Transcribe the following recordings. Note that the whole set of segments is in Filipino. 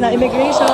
Na immigration.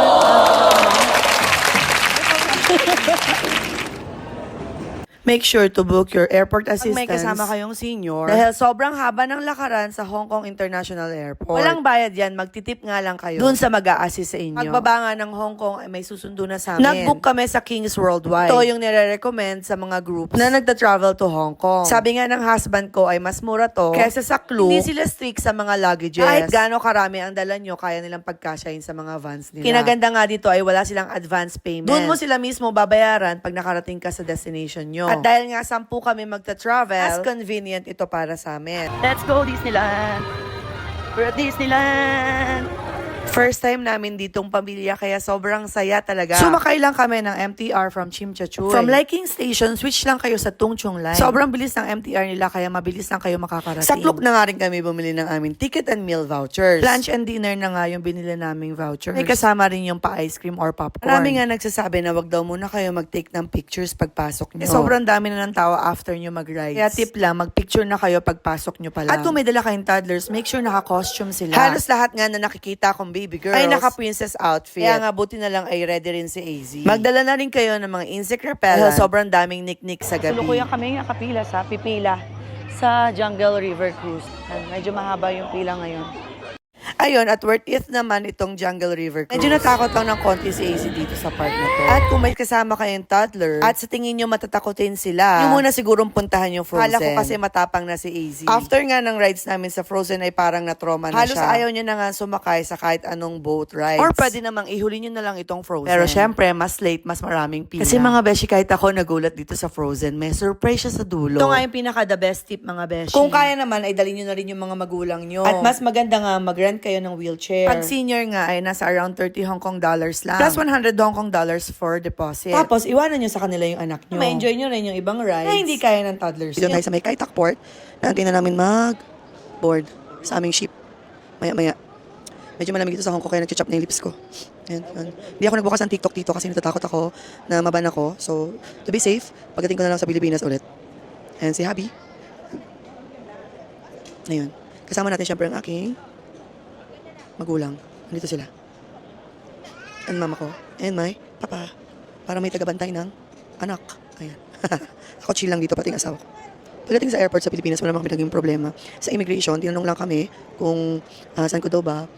Make sure to book your airport assistance. Pag may kasama kayong senior. Dahil sobrang haba ng lakaran sa Hong Kong International Airport. Walang bayad yan, magtitip nga lang kayo. Doon sa mag-a-assist sa inyo. Pagbaba nga ng Hong Kong ay may susundo na sa amin. Nag-book kami sa Kings Worldwide. Ito yung nire-recommend sa mga groups na nagta-travel to Hong Kong. Sabi nga ng husband ko ay mas mura to Kesa sa Klook, hindi sila strict sa mga luggages. Kahit gaano karami ang dala nyo, kaya nilang pagkasyahin sa mga vans nila. Kinaganda nga dito ay wala silang advance payment. Doon mo sila mismo babayaran pag nakarating ka sa destination nyo. At dahil nga 10 kami magta-travel, as convenient ito para sa amin. Let's go Disneyland! We're at Disneyland! First time namin ditong pamilya kaya sobrang saya talaga. Sumakay lang kami ng MTR from Chimchachoy. From Liking Station, switch lang kayo sa Tung Chung Line. Sobrang bilis ng MTR nila kaya mabilis lang kayo makakarating. Sa Klook na nga rin kami bumili ng aming ticket and meal vouchers. Lunch and dinner na nga yung binili naming vouchers. May kasama rin yung pa-ice cream or popcorn. Marami nga nagsasabi na wag daw muna kayo mag-take ng pictures pagpasok nyo. Sobrang dami na ng tao after nyo mag-rides. Kaya tip lang, mag-picture na kayo pagpasok nyo pa lang. At kung may dala kayong toddlers, make sure naka-costume sila. Halos lahat nga na nakikita kong baby girls ay naka-princess outfit. Kaya nga buti na lang ay ready rin si AZ. Magdala na rin kayo ng mga insect repellent. Sobrang daming niknik sa gabi. Tulukuyan kami nakapila sa pipila sa Jungle River Cruise. Medyo mahaba yung pila ngayon. Ayun, at worth it naman itong Jungle River Cruise. Medyo natakot lang ng konti si AZ dito sa park na to. At kung may kasama kayong toddler, at sa tingin nyo matatakotin sila, yung muna sigurong puntahan yung Frozen. Kala ko kasi matapang na si AZ. After nga ng rides namin sa Frozen ay parang na-trauma na Halos siya. ayaw niya na nga sumakay sa kahit anong boat rides. Or pwede namang ihuli nyo na lang itong Frozen. Pero syempre, mas late, mas maraming pila. Kasi mga beshi, kahit ako nagulat dito sa Frozen, may surprise siya sa dulo. Ito nga yung pinaka-the best tip mga beshi. Kung kaya naman, ay dalhin nyo na rin yung mga magulang nyo. At mas maganda nga mag-rent kayo ng wheelchair. Pag senior nga ay nasa around 30 Hong Kong dollars lang. Plus 100 Hong Kong dollars for deposit. Tapos, iwanan nyo sa kanila yung anak nyo. Ma-enjoy nyo rin yung ibang rides na hindi kaya ng toddlers. Dito tayo sa may Kai Tak Port. Naantay na namin mag-board sa aming ship. Maya-maya. Medyo malamig dito sa Hong Kong kaya nag-chop na yung lips ko. Yan, yan. Hindi ako nagbukas ng TikTok dito kasi natatakot ako na maban ako. So, to be safe, pagdating ko na lang sa Pilipinas ulit. And si Habi. Ayun. Kasama natin syempre ang aking magulang. Nandito sila. And mama ko. And my papa. Para may tagabantay ng anak. Ayan. Ako chill lang dito pati ang asawa ko. Pagdating sa airport sa Pilipinas, wala naman kami naging problema. Sa immigration, tinanong lang kami kung saan ko daw ba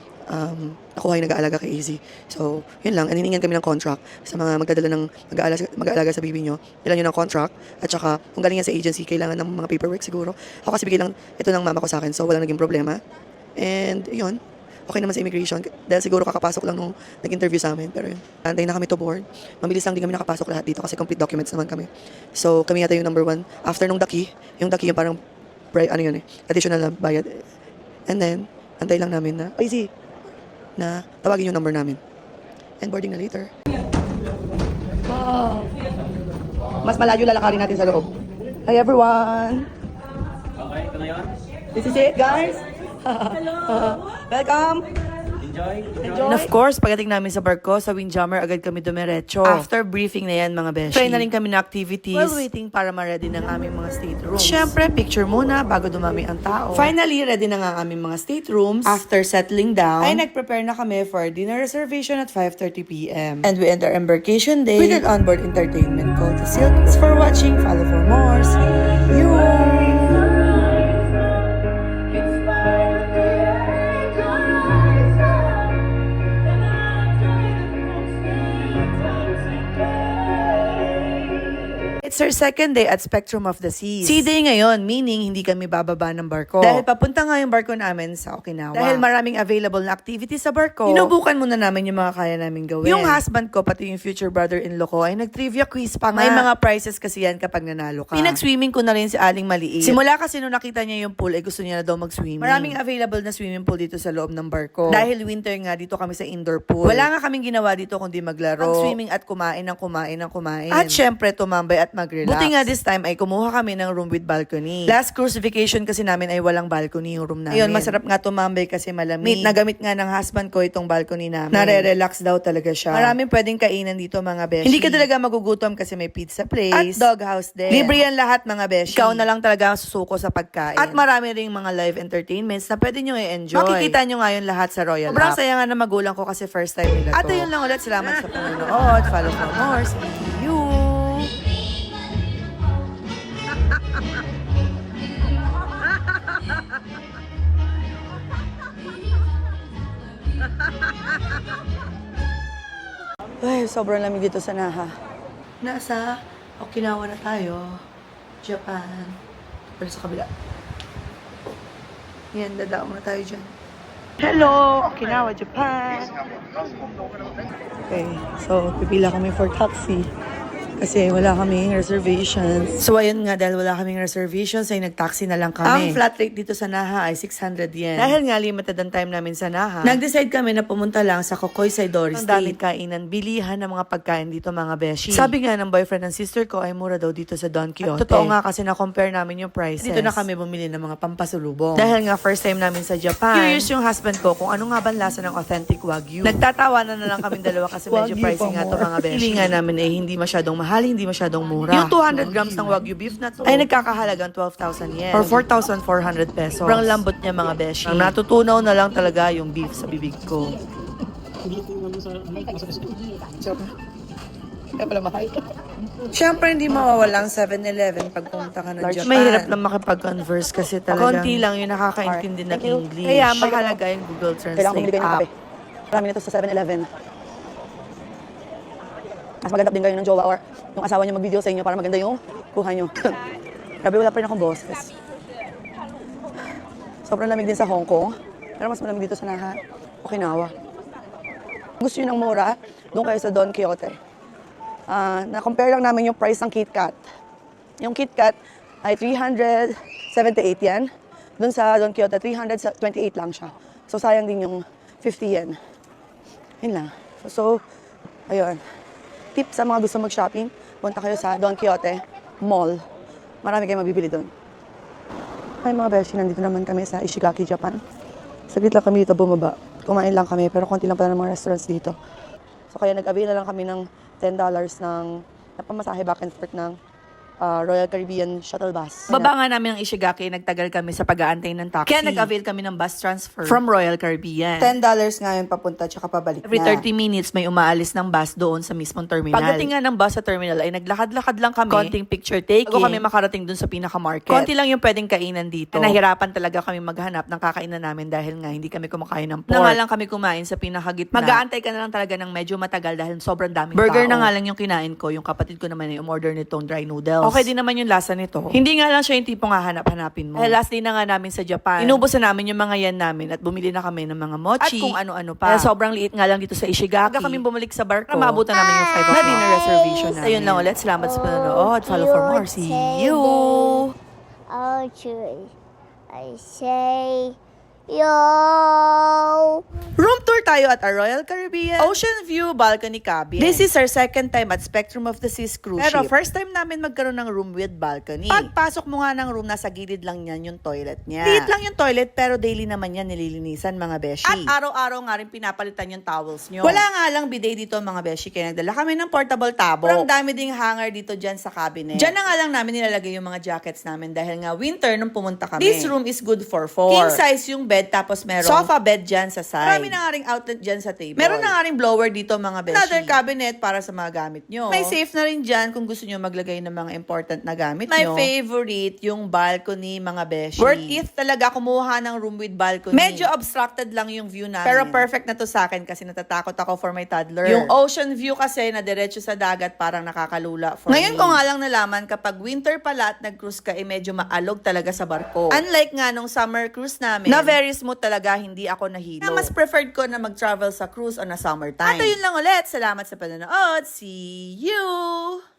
nakuha yung nag-aalaga kay AZ. So, yun lang. Aniningan kami ng contract sa mga magdadala ng mag-aalaga sa baby nyo. Ilan yun ng contract. At saka, kung galing yan sa agency, kailangan ng mga paperwork siguro. Ako kasi bigay lang ito ng mama ko sa akin. So, walang naging problema. And, yun. Okay naman sa immigration. Dahil siguro kakapasok lang nung nag-interview sa amin. Pero yun. Antay na kami to board. Mabilis lang din kami nakapasok lahat dito kasi complete documents naman kami. So, kami yata yung number 1. After nung daki, yung daki yung parang, additional na bayad. And then, antay lang namin na, AZ, na tawagin yung number namin. And boarding na later. Wow. Mas malayo lalakarin natin sa loob. Hi everyone! Okay, ito na yun. This is it, guys! Hello! Welcome! Enjoy! And of course, pagdating namin sa barko, sa Windjammer, agad kami dumiretso. After briefing na yan, mga beshi. Try na rin kami na activities. While waiting para ma-ready ng aming mga staterooms. Siyempre, picture muna bago dumami ang tao. Finally, ready na nga ang aming mga staterooms. After settling down, ay nag-prepare na kami for dinner reservation at 5:30 p.m. And we end our embarkation day with an onboard entertainment called the Silk. Thanks for watching. Follow for more. See you! It's our second day at Spectrum of the Seas. Sea day ngayon, meaning hindi kami bababa ng barko. Dahil papunta nga yung barko namin sa Okinawa. Dahil maraming available na activities sa barko, sinubukan muna namin yung mga kaya namin gawin. Yung husband ko, pati yung future brother-in-law ko, ay nag-trivia quiz pa nga. May mga prizes kasi yan kapag nanalo ka. Pinag-swimming ko na rin si Aling Maliit. Simula kasi nung nakita niya yung pool, ay gusto niya na daw mag-swimming. Maraming available na swimming pool dito sa loob ng barko. Dahil winter nga, dito kami sa indoor pool. Wala nga kaming ginawa dito kundi maglaro, mag-swimming at kumain ng kumain ng kumain. At syempre, tumambay at mag mag-relax. Buti nga this time ay kumuha kami ng room with balcony. Last cruise vacation kasi namin ay walang balcony yung room namin. Ayun, masarap nga tumambay kasi malamig. Nagamit nga ng husband ko itong balcony namin. Nare-relax daw talaga siya. Maraming pwedeng kainan dito mga beshi. Hindi ka talaga magugutom kasi may pizza place. At doghouse din. Libre yan lahat mga beshi. Ikaw na lang talaga ang susuko sa pagkain. At marami ring mga live entertainments na pwede nyo i-enjoy. Makikita nyo nga yun lahat sa Royal Sobrang saya nga na magulang ko kasi first time nila to. At ayun lang ulit. Salamat sa panonood. Follow for more. See you! Ay, sobrang lamig dito sa Naha. Nasa Okinawa na tayo. Japan. Pero sa kabila. Yan, dadaong na tayo dyan. Hello! Okinawa, Japan! Okay, so pipila kami for taxi. Kasi wala kaming reservations. So ayun nga, dahil wala kaming reservations, ay nag-taxi na lang kami. Ang flat rate dito sa Naha ay 600 yen. Dahil nga limited ang time namin sa Naha, nag-decide kami na pumunta lang sa Kokoy Saidori Street. Ang daming kainan, bilihan ng mga pagkain dito mga beshi. Sabi nga ng boyfriend ng sister ko ay mura daw dito sa Don Quixote. At totoo nga kasi na-compare namin yung prices. Dito na kami bumili ng mga pampasulubong. Dahil nga first time namin sa Japan. Curious yung husband ko kung ano nga ba lasa ng authentic Wagyu. Nagtatawanan na lang kaming dalawa kasi medyo pricey nga to mga beshi. Pili nga namin ay hindi masyadong mahal, hindi masyadong mura. Yung 200 grams ng Wagyu beef na to ay nagkakahalagang 12,000 yen or 4,400 pesos. Sobrang lambot niya mga beshi. Ang natutunaw na lang talaga yung beef sa bibig ko. Siyempre, hindi mawawalang 7-Eleven pag pumunta ka ng Japan. Mahirap lang makipag-converse kasi talagang konti lang yung nakakaintindi ng English. Kaya mahalaga yung Google Translate app. Marami nito sa 7-Eleven. Mas maganda din kayo ng jowa or yung asawa niyo mag-video sa inyo para maganda yung kuha niyo. Grabe, wala pa rin akong boses. Sobrang lamig din sa Hong Kong. Pero mas malamig dito sa Naha, Okinawa. Gusto niyo ng mura, doon kayo sa Don Quixote. Na-compare lang namin yung price ng KitKat. Yung KitKat ay 378 yen. Doon sa Don Quixote, 328 lang siya. So sayang din yung 50 yen. Yun lang. So, ayun. Tip sa mga gusto mag-shopping, punta kayo sa Don Quixote Mall. Marami kayong mabibili doon. Ay mga beshi, nandito naman kami sa Ishigaki, Japan. Saglit lang kami dito bumaba. Kumain lang kami, pero konti lang pala ng mga restaurants dito. So kaya nag-avail na lang kami ng $10 ng napamasahe back and forth ng Royal Caribbean shuttle bus. Baba nga namin ang Ishigaki, nagtagal kami sa pag-aantay ng taxi. Kaya nag-avail kami ng bus transfer from Royal Caribbean. $10 nga yun papunta tsaka pabalik Every na. 30 minutes may umaalis ng bus doon sa mismong terminal. Pagdating nga ng bus sa terminal ay naglakad-lakad lang kami. Konting picture taking. Bago kami makarating dun sa pinaka-market. Konti lang yung pwedeng kainan dito. Nahirapan talaga kami maghanap ng kakainan namin dahil nga hindi kami kumakain ng pork. Na nga lang kami kumain sa pinakagitna. Mag-aantay ka na lang talaga ng medyo matagal dahil sobrang daming Burger tao. na nga lang yung kinain ko. Yung kapatid ko naman ay umorder nitong dry noodles. Okay din naman yung lasa nito. Hindi nga lang siya yung tipong hahanap-hanapin mo. Last day na nga namin sa Japan. Inubos na namin yung mga yan namin at bumili na kami ng mga mochi. At kung ano-ano pa. Sobrang liit nga lang dito sa Ishigaki. Aga kami bumalik sa barko. Maabutan namin yung 5 o'clock na dinner reservation namin. Ayun lang ulit. Salamat sa panonood. Follow for more. See you! Oh, I say, yo. Room tour tayo at our Royal Caribbean Ocean View Balcony Cabin. This is our second time at Spectrum of the Seas cruise ship. Pero first time namin magkaroon ng room with balcony. Pagpasok mo nga ng room, nasa gilid lang yan yung toilet niya. Liit lang yung toilet pero daily naman yan nililinisan mga beshi. At araw-araw nga rin pinapalitan yung towels nyo. Wala nga lang bidet dito mga beshi kaya nagdala kami ng portable tabo. Ang dami ding hanger dito dyan sa cabinet. Dyan na nga lang namin nilalagay yung mga jackets namin dahil nga winter nung pumunta kami. This room is good for 4. King size yung bed tapos meron sofa bed dyan sa side. Marami na nga ring outlet dyan sa table. Meron na nga ring blower dito mga beshi. Another cabinet para sa mga gamit nyo. May safe na rin dyan kung gusto nyo maglagay ng mga important na gamit nyo. My favorite, yung balcony mga beshi. Worth it talaga kumuha ng room with balcony. Medyo obstructed lang yung view namin. Pero perfect na to sa akin kasi natatakot ako for my toddler. Yung ocean view kasi na diretso sa dagat parang nakakalula for Ngayon ko nga lang nalaman kapag winter pala at nag-cruise ka medyo maalog talaga sa barko. Unlike nga nung summer cruise namin na very smooth talaga, hindi ako nahilo. Na mas preferred ko na mag-travel sa cruise on a summertime. At ayun lang ulit. Salamat sa panonood. See you!